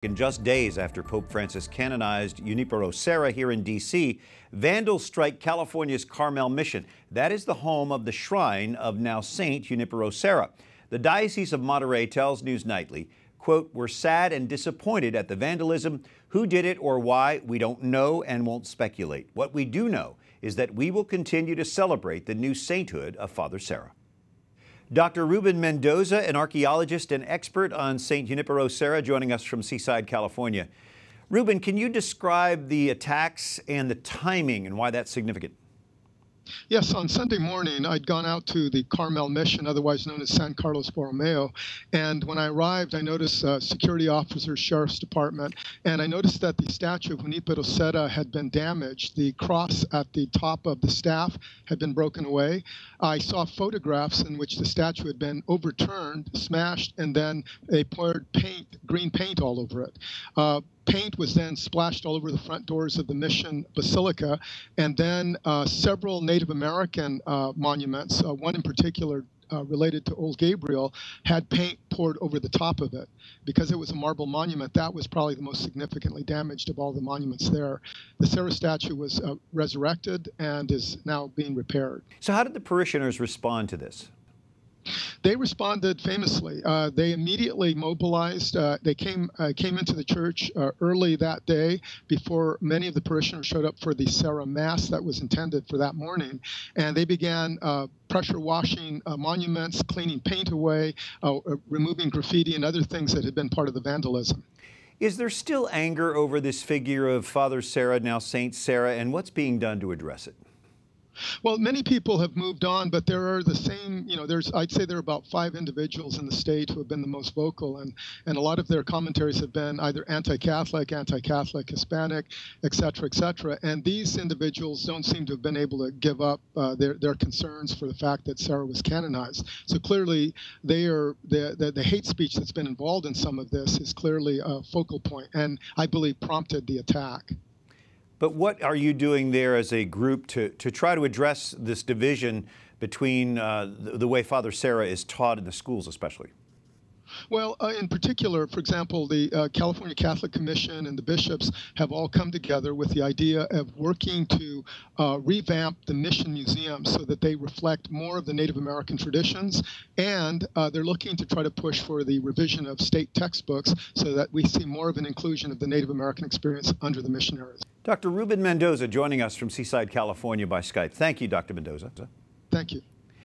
In just days after Pope Francis canonized Junipero Serra here in D.C., vandals strike California's Carmel Mission. That is the home of the shrine of now Saint Junipero Serra. The Diocese of Monterey tells News Nightly, quote, "We're sad and disappointed at the vandalism. Who did it or why, we don't know and won't speculate. What we do know is that we will continue to celebrate the new sainthood of Father Serra." Dr. Ruben Mendoza, an archaeologist and expert on St. Junipero Serra, joining us from Seaside, California. Ruben, can you describe the attacks and the timing and why that's significant? Yes, on Sunday morning, I'd gone out to the Carmel Mission, otherwise known as San Carlos Borromeo, and when I arrived, I noticed security officers, sheriff's department, and I noticed that the statue of Junipero Serra had been damaged. The cross at the top of the staff had been broken away. I saw photographs in which the statue had been overturned, smashed, and then they poured green paint all over it. Paint was then splashed all over the front doors of the Mission Basilica, and then several Native American monuments, one in particular related to Old Gabriel, had paint poured over the top of it. Because it was a marble monument, that was probably the most significantly damaged of all the monuments there. The Serra statue was resurrected and is now being repaired. So how did the parishioners respond to this? They responded famously. They immediately mobilized. They came into the church early that day before many of the parishioners showed up for the Serra Mass that was intended for that morning. And they began pressure washing monuments, cleaning paint away, removing graffiti and other things that had been part of the vandalism. Is there still anger over this figure of Father Serra, now Saint Serra, and what's being done to address it? Well, many people have moved on, but there are the same, I'd say there are about 5 individuals in the state who have been the most vocal, and a lot of their commentaries have been either anti-Catholic, Hispanic, et cetera, and these individuals don't seem to have been able to give up their concerns for the fact that Serra was canonized. So clearly, the hate speech that's been involved in some of this is clearly a focal point, and I believe prompted the attack. But what are you doing there as a group to try to address this division between the way Father Serra is taught in the schools especially? Well, in particular, for example, the California Catholic Commission and the bishops have all come together with the idea of working to revamp the Mission Museum so that they reflect more of the Native American traditions, and they're looking to try to push for the revision of state textbooks so that we see more of an inclusion of the Native American experience under the missionaries. Dr. Ruben Mendoza joining us from Seaside, California by Skype. Thank you, Dr. Mendoza. Thank you.